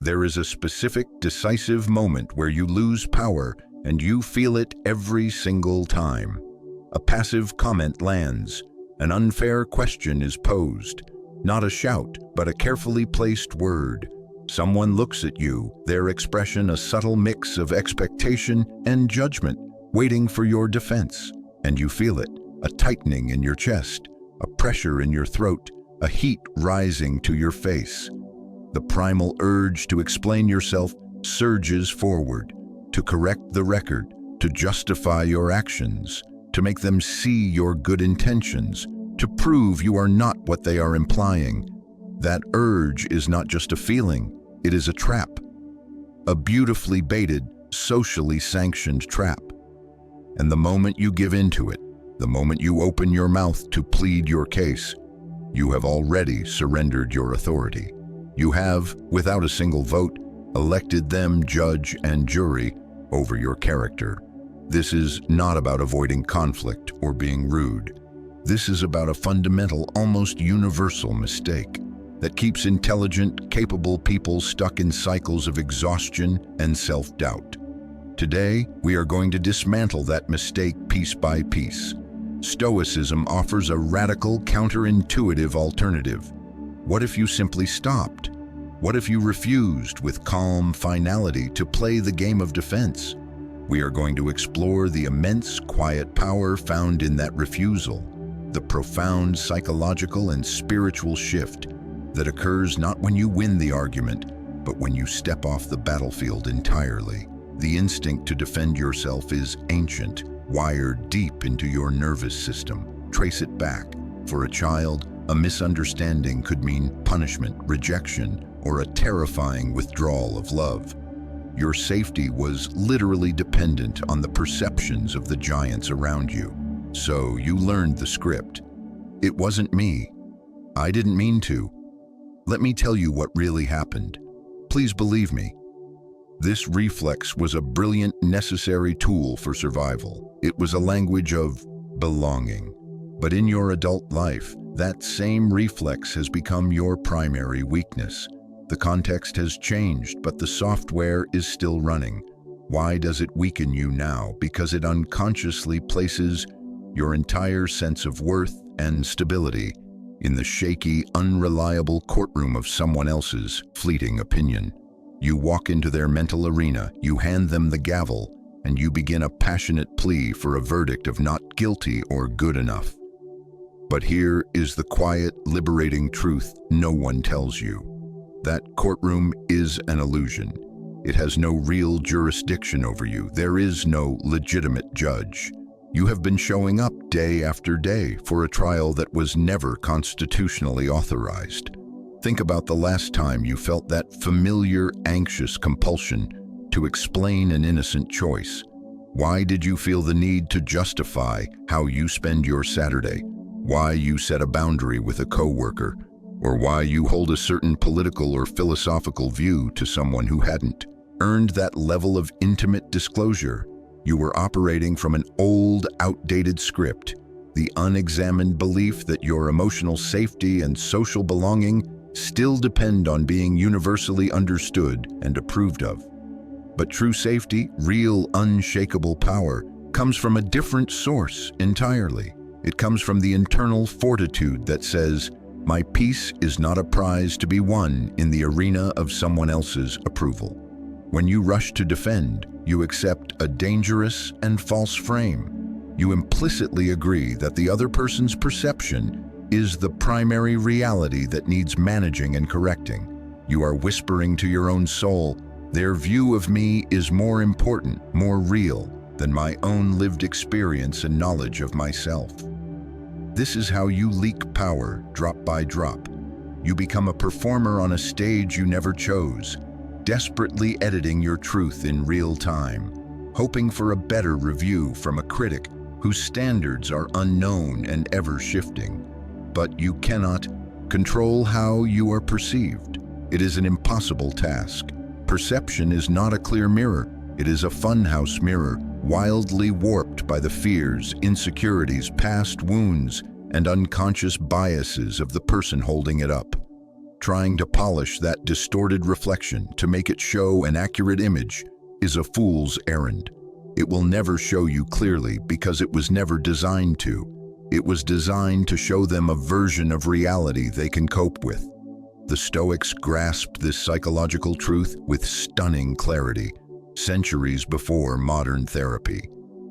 There is a specific, decisive moment where you lose power, and you feel it every single time. A passive comment lands. An unfair question is posed. Not a shout, but a carefully placed word. Someone looks at you, their expression a subtle mix of expectation and judgment, waiting for your defense. And you feel it, a tightening in your chest, a pressure in your throat, a heat rising to your face. The primal urge to explain yourself surges forward, to correct the record, to justify your actions, to make them see your good intentions, to prove you are not what they are implying. That urge is not just a feeling, it is a trap. A beautifully baited, socially sanctioned trap. And the moment you give in to it, the moment you open your mouth to plead your case, you have already surrendered your authority. You have, without a single vote, elected them judge and jury over your character. This is not about avoiding conflict or being rude. This is about a fundamental, almost universal mistake that keeps intelligent, capable people stuck in cycles of exhaustion and self-doubt. Today, we are going to dismantle that mistake piece by piece. Stoicism offers a radical, counterintuitive alternative. What if you simply stopped? What if you refused with calm finality to play the game of defense? We are going to explore the immense, quiet power found in that refusal, the profound psychological and spiritual shift that occurs not when you win the argument, but when you step off the battlefield entirely. The instinct to defend yourself is ancient, wired deep into your nervous system. Trace it back. For a child, a misunderstanding could mean punishment, rejection, or a terrifying withdrawal of love. Your safety was literally dependent on the perceptions of the giants around you. So you learned the script. It wasn't me. I didn't mean to. Let me tell you what really happened. Please believe me. This reflex was a brilliant, necessary tool for survival. It was a language of belonging. But in your adult life, that same reflex has become your primary weakness. The context has changed, but the software is still running. Why does it weaken you now? Because it unconsciously places your entire sense of worth and stability in the shaky, unreliable courtroom of someone else's fleeting opinion. You walk into their mental arena, you hand them the gavel, and you begin a passionate plea for a verdict of not guilty or good enough. But here is the quiet, liberating truth no one tells you. That courtroom is an illusion. It has no real jurisdiction over you. There is no legitimate judge. You have been showing up day after day for a trial that was never constitutionally authorized. Think about the last time you felt that familiar, anxious compulsion to explain an innocent choice. Why did you feel the need to justify how you spend your Saturday? Why you set a boundary with a coworker? Or why you hold a certain political or philosophical view to someone who hadn't? Earned that level of intimate disclosure. You were operating from an old, outdated script, the unexamined belief that your emotional safety and social belonging still depend on being universally understood and approved of. But true safety, real unshakable power, comes from a different source entirely. It comes from the internal fortitude that says, my peace is not a prize to be won in the arena of someone else's approval. When you rush to defend, you accept a dangerous and false frame. You implicitly agree that the other person's perception is the primary reality that needs managing and correcting. You are whispering to your own soul, their view of me is more important, more real than my own lived experience and knowledge of myself. This is how you leak power, drop by drop. You become a performer on a stage you never chose, desperately editing your truth in real time, hoping for a better review from a critic whose standards are unknown and ever-shifting. But you cannot control how you are perceived. It is an impossible task. Perception is not a clear mirror. It is a funhouse mirror, wildly warped by the fears, insecurities, past wounds, and unconscious biases of the person holding it up. Trying to polish that distorted reflection to make it show an accurate image is a fool's errand. It will never show you clearly because it was never designed to. It was designed to show them a version of reality they can cope with. The Stoics grasped this psychological truth with stunning clarity, centuries before modern therapy.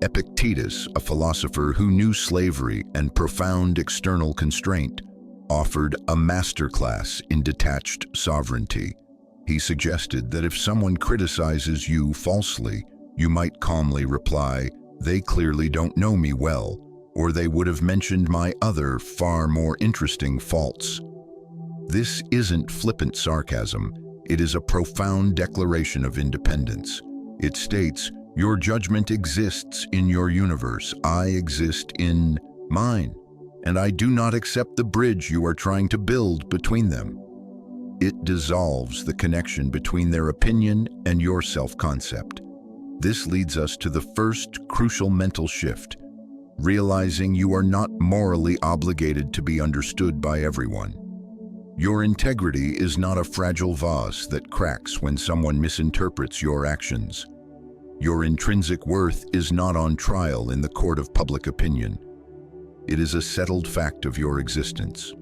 Epictetus, a philosopher who knew slavery and profound external constraint, offered a masterclass in detached sovereignty. He suggested that if someone criticizes you falsely, you might calmly reply, "They clearly don't know me well," or "They would have mentioned my other, far more interesting faults." This isn't flippant sarcasm. It is a profound declaration of independence. It states, "Your judgment exists in your universe. I exist in mine, and I do not accept the bridge you are trying to build between them." It dissolves the connection between their opinion and your self-concept. This leads us to the first crucial mental shift, realizing you are not morally obligated to be understood by everyone. Your integrity is not a fragile vase that cracks when someone misinterprets your actions. Your intrinsic worth is not on trial in the court of public opinion. It is a settled fact of your existence.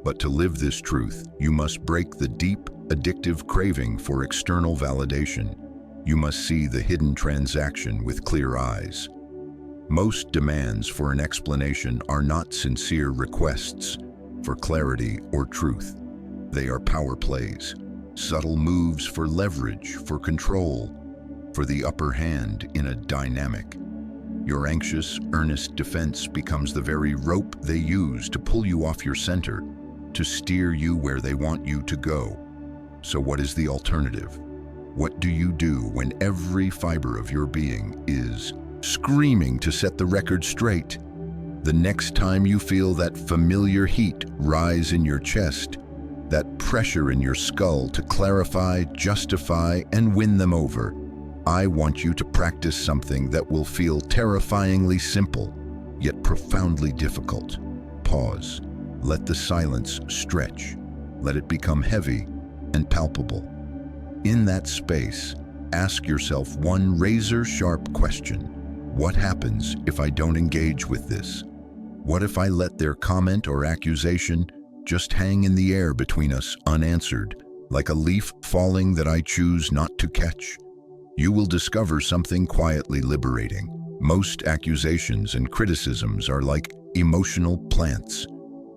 But to live this truth, you must break the deep, addictive craving for external validation. You must see the hidden transaction with clear eyes. Most demands for an explanation are not sincere requests for clarity or truth. They are power plays, subtle moves for leverage, for control, for the upper hand in a dynamic. Your anxious, earnest defense becomes the very rope they use to pull you off your center, to steer you where they want you to go. So what is the alternative? What do you do when every fiber of your being is screaming to set the record straight? The next time you feel that familiar heat rise in your chest, that pressure in your skull to clarify, justify, and win them over, I want you to practice something that will feel terrifyingly simple, yet profoundly difficult. Pause. Let the silence stretch. Let it become heavy and palpable. In that space, ask yourself one razor-sharp question. What happens if I don't engage with this? What if I let their comment or accusation just hang in the air between us unanswered, like a leaf falling that I choose not to catch? You will discover something quietly liberating. Most accusations and criticisms are like emotional plants.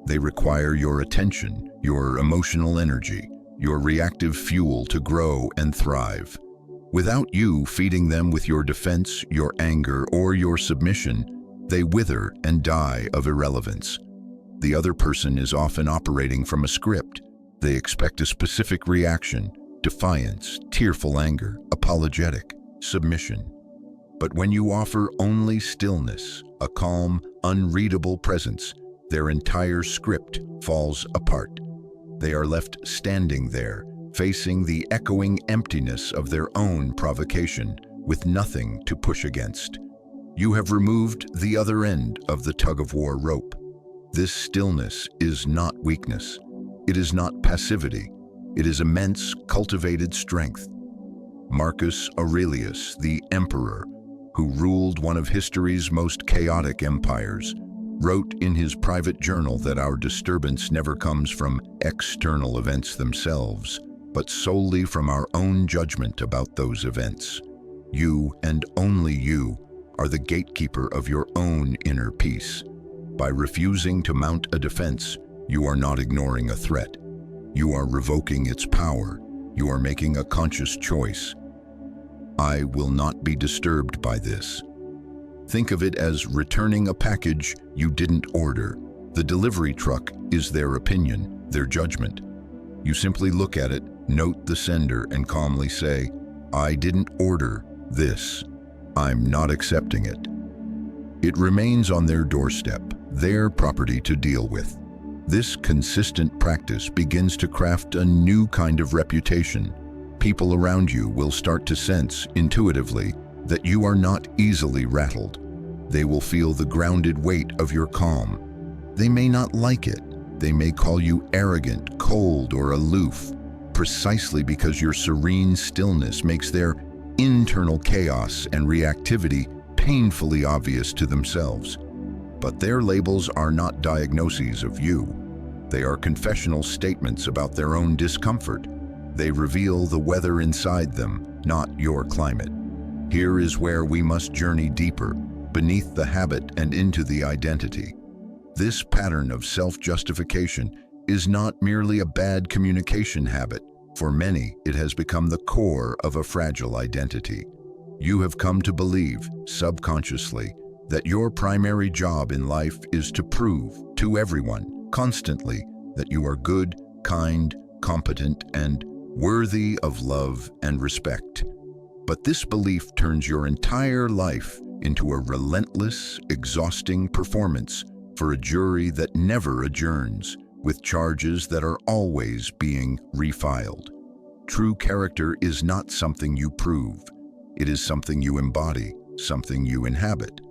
They require your attention, your emotional energy, your reactive fuel to grow and thrive. Without you feeding them with your defense, your anger, or your submission, they wither and die of irrelevance. The other person is often operating from a script. They expect a specific reaction: defiance, tearful anger, apologetic, submission. But when you offer only stillness, a calm, unreadable presence, their entire script falls apart. They are left standing there, facing the echoing emptiness of their own provocation, with nothing to push against. You have removed the other end of the tug-of-war rope. This stillness is not weakness. It is not passivity. It is immense, cultivated strength. Marcus Aurelius, the emperor, who ruled one of history's most chaotic empires, wrote in his private journal that our disturbance never comes from external events themselves, but solely from our own judgment about those events. You, and only you, are the gatekeeper of your own inner peace. By refusing to mount a defense, you are not ignoring a threat. You are revoking its power. You are making a conscious choice. I will not be disturbed by this. Think of it as returning a package you didn't order. The delivery truck is their opinion, their judgment. You simply look at it, note the sender, and calmly say, "I didn't order this. I'm not accepting it." It remains on their doorstep, their property to deal with. This consistent practice begins to craft a new kind of reputation. People around you will start to sense intuitively that you are not easily rattled. They will feel the grounded weight of your calm. They may not like it. They may call you arrogant, cold, or aloof, precisely because your serene stillness makes their internal chaos and reactivity painfully obvious to themselves. But their labels are not diagnoses of you. They are confessional statements about their own discomfort. They reveal the weather inside them, not your climate. Here is where we must journey deeper, beneath the habit and into the identity. This pattern of self-justification is not merely a bad communication habit. For many, it has become the core of a fragile identity. You have come to believe, subconsciously, that your primary job in life is to prove to everyone, constantly, that you are good, kind, competent, and worthy of love and respect. But this belief turns your entire life into a relentless, exhausting performance for a jury that never adjourns, with charges that are always being refiled. True character is not something you prove. It is something you embody, something you inhabit.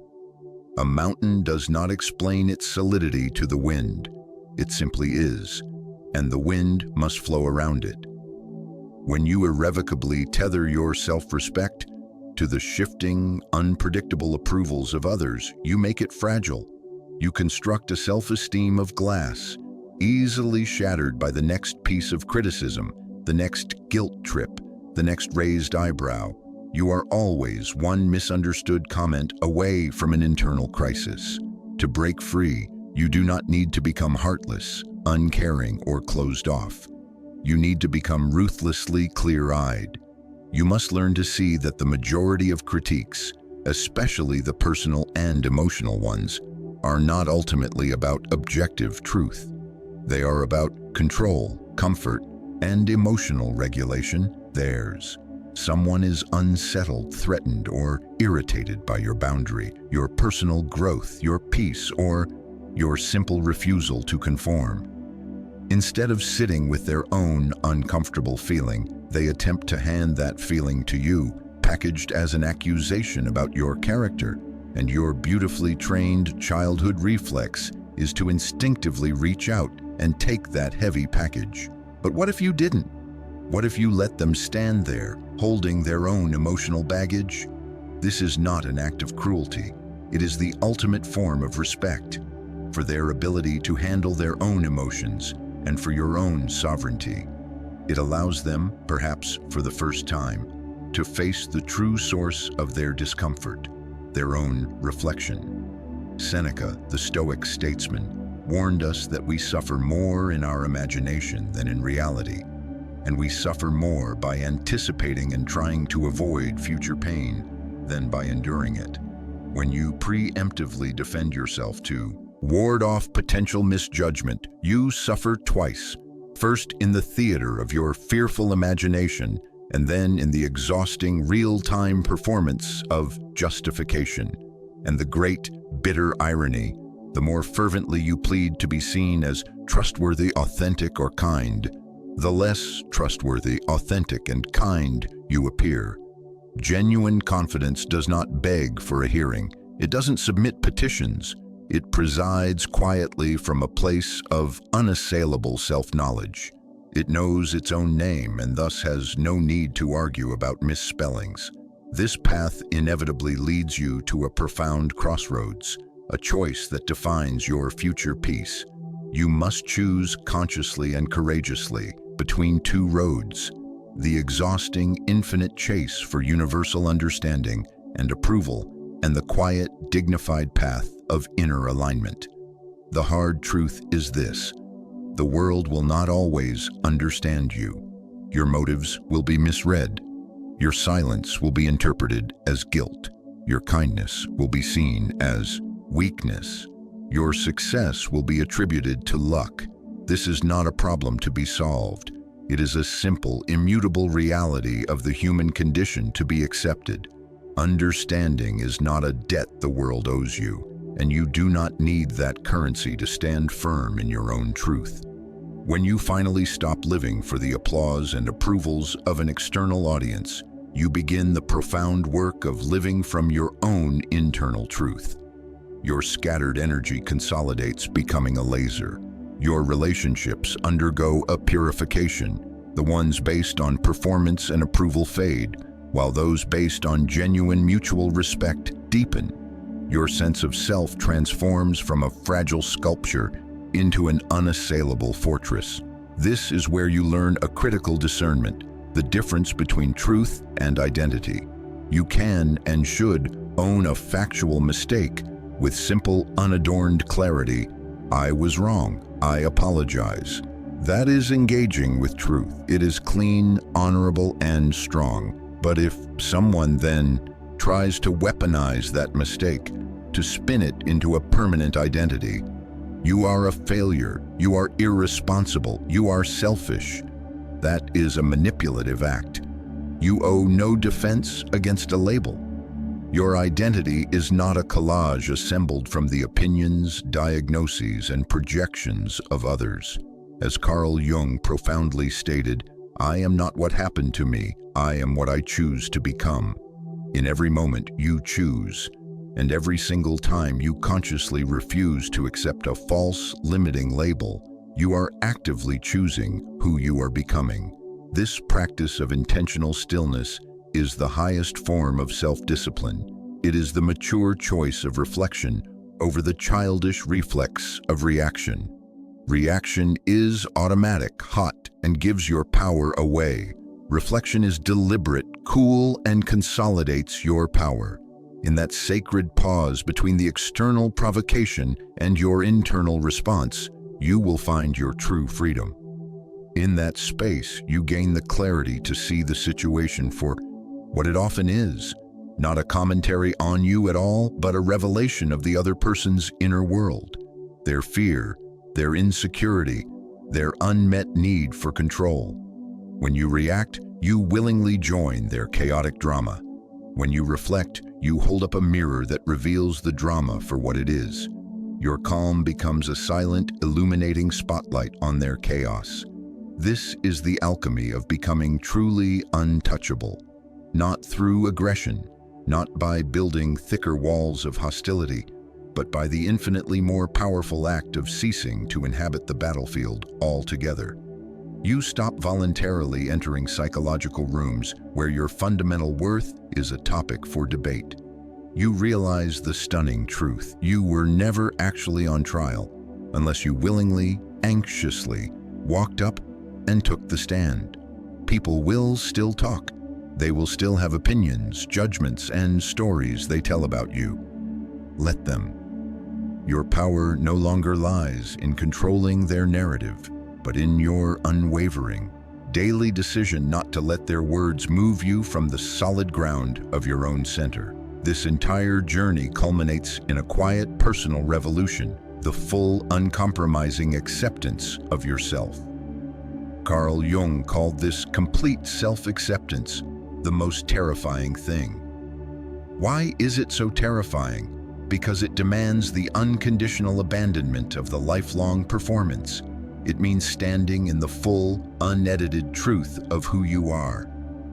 A mountain does not explain its solidity to the wind. It simply is, and the wind must flow around it. When you irrevocably tether your self-respect to the shifting, unpredictable approvals of others, you make it fragile. You construct a self-esteem of glass, easily shattered by the next piece of criticism, the next guilt trip, the next raised eyebrow. You are always one misunderstood comment away from an internal crisis. To break free, you do not need to become heartless, uncaring, or closed off. You need to become ruthlessly clear-eyed. You must learn to see that the majority of critiques, especially the personal and emotional ones, are not ultimately about objective truth. They are about control, comfort, and emotional regulation, theirs. Someone is unsettled, threatened, or irritated by your boundary, your personal growth, your peace, or your simple refusal to conform. Instead of sitting with their own uncomfortable feeling, they attempt to hand that feeling to you, packaged as an accusation about your character, and your beautifully trained childhood reflex is to instinctively reach out and take that heavy package. But what if you didn't? What if you let them stand there, holding their own emotional baggage? This is not an act of cruelty. It is the ultimate form of respect for their ability to handle their own emotions and for your own sovereignty. It allows them, perhaps for the first time, to face the true source of their discomfort, their own reflection. Seneca, the Stoic statesman, warned us that we suffer more in our imagination than in reality, and we suffer more by anticipating and trying to avoid future pain than by enduring it. When you preemptively defend yourself to ward off potential misjudgment, you suffer twice, first in the theater of your fearful imagination, and then in the exhausting real-time performance of justification. And the great, bitter irony, the more fervently you plead to be seen as trustworthy, authentic, or kind, the less trustworthy, authentic, and kind you appear. Genuine confidence does not beg for a hearing. It doesn't submit petitions. It presides quietly from a place of unassailable self-knowledge. It knows its own name and thus has no need to argue about misspellings. This path inevitably leads you to a profound crossroads, a choice that defines your future peace. You must choose consciously and courageously between two roads: the exhausting, infinite chase for universal understanding and approval, and the quiet, dignified path of inner alignment. The hard truth is this: the world will not always understand you. Your motives will be misread. Your silence will be interpreted as guilt. Your kindness will be seen as weakness. Your success will be attributed to luck. This is not a problem to be solved. It is a simple, immutable reality of the human condition to be accepted. Understanding is not a debt the world owes you, and you do not need that currency to stand firm in your own truth. When you finally stop living for the applause and approvals of an external audience, you begin the profound work of living from your own internal truth. Your scattered energy consolidates, becoming a laser. Your relationships undergo a purification. The ones based on performance and approval fade, while those based on genuine mutual respect deepen. Your sense of self transforms from a fragile sculpture into an unassailable fortress. This is where you learn a critical discernment, the difference between truth and identity. You can and should own a factual mistake with simple, unadorned clarity. I was wrong. I apologize. That is engaging with truth. It is clean, honorable, and strong. But if someone then tries to weaponize that mistake, to spin it into a permanent identity, you are a failure, you are irresponsible, you are selfish. That is a manipulative act. You owe no defense against a label. Your identity is not a collage assembled from the opinions, diagnoses, and projections of others. As Carl Jung profoundly stated, "I am not what happened to me, I am what I choose to become." In every moment you choose, and every single time you consciously refuse to accept a false, limiting label, you are actively choosing who you are becoming. This practice of intentional stillness is the highest form of self-discipline. It is the mature choice of reflection over the childish reflex of reaction. Reaction is automatic, hot, and gives your power away. Reflection is deliberate, cool, and consolidates your power. In that sacred pause between the external provocation and your internal response, you will find your true freedom. In that space, you gain the clarity to see the situation for what it often is, not a commentary on you at all, but a revelation of the other person's inner world, their fear, their insecurity, their unmet need for control. When you react, you willingly join their chaotic drama. When you reflect, you hold up a mirror that reveals the drama for what it is. Your calm becomes a silent, illuminating spotlight on their chaos. This is the alchemy of becoming truly untouchable, not through aggression, not by building thicker walls of hostility, but by the infinitely more powerful act of ceasing to inhabit the battlefield altogether. You stop voluntarily entering psychological rooms where your fundamental worth is a topic for debate. You realize the stunning truth: you were never actually on trial unless you willingly, anxiously walked up and took the stand. People will still talk. They will still have opinions, judgments, and stories they tell about you. Let them. Your power no longer lies in controlling their narrative, but in your unwavering, daily decision not to let their words move you from the solid ground of your own center. This entire journey culminates in a quiet personal revolution, the full, uncompromising acceptance of yourself. Carl Jung called this complete self-acceptance the most terrifying thing. Why is it so terrifying? Because it demands the unconditional abandonment of the lifelong performance. It means standing in the full, unedited truth of who you are,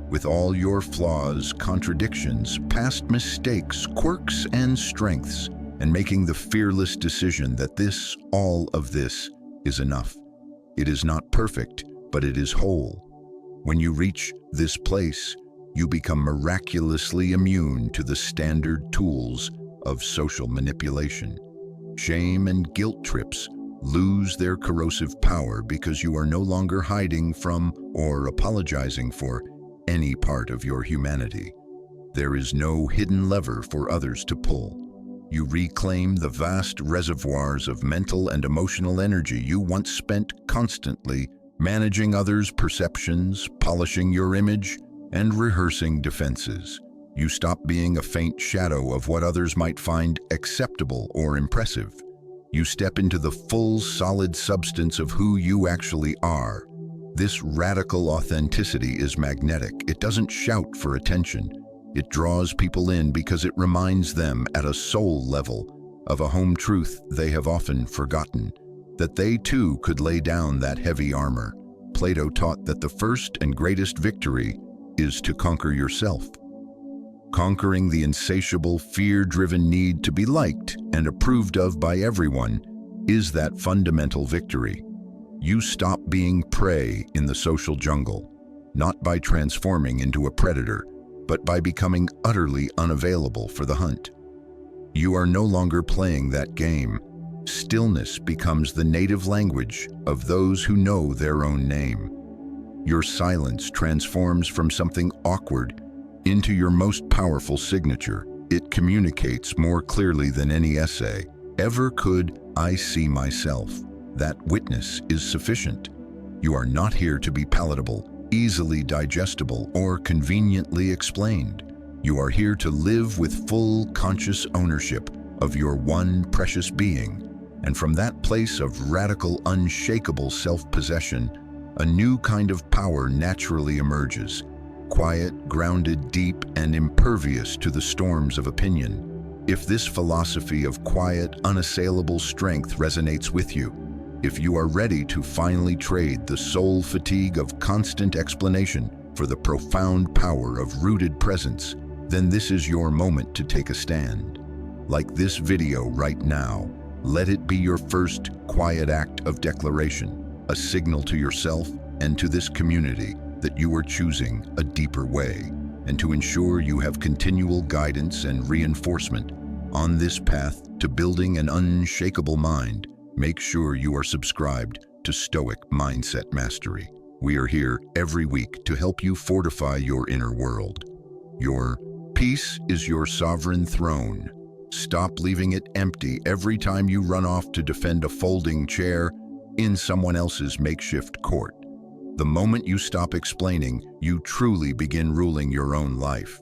with all your flaws, contradictions, past mistakes, quirks, and strengths, and making the fearless decision that all of this, is enough. It is not perfect, but it is whole. When you reach this place, you become miraculously immune to the standard tools of social manipulation. Shame and guilt trips lose their corrosive power because you are no longer hiding from or apologizing for any part of your humanity. There is no hidden lever for others to pull. You reclaim the vast reservoirs of mental and emotional energy you once spent constantly managing others' perceptions, polishing your image, and rehearsing defenses. You stop being a faint shadow of what others might find acceptable or impressive. You step into the full, solid substance of who you actually are. This radical authenticity is magnetic. It doesn't shout for attention. It draws people in because it reminds them at a soul level of a home truth they have often forgotten, that they too could lay down that heavy armor. Plato taught that the first and greatest victory is to conquer yourself. Conquering the insatiable, fear-driven need to be liked and approved of by everyone is that fundamental victory. You stop being prey in the social jungle, not by transforming into a predator, but by becoming utterly unavailable for the hunt. You are no longer playing that game. Stillness becomes the native language of those who know their own name. Your silence transforms from something awkward into your most powerful signature. It communicates more clearly than any essay ever could. I see myself. That witness is sufficient. You are not here to be palatable, easily digestible, or conveniently explained. You are here to live with full conscious ownership of your one precious being. And from that place of radical, unshakable self-possession, a new kind of power naturally emerges, quiet, grounded, deep, and impervious to the storms of opinion. If this philosophy of quiet, unassailable strength resonates with you, if you are ready to finally trade the soul fatigue of constant explanation for the profound power of rooted presence, then this is your moment to take a stand. Like this video right now, let it be your first quiet act of declaration, a signal to yourself and to this community that you are choosing a deeper way, and to ensure you have continual guidance and reinforcement on this path to building an unshakable mind. Make sure you are subscribed to Stoic Mindset Mastery. We are here every week to help you fortify your inner world. Your peace is your sovereign throne. Stop leaving it empty every time you run off to defend a folding chair in someone else's makeshift court. The moment you stop explaining, you truly begin ruling your own life.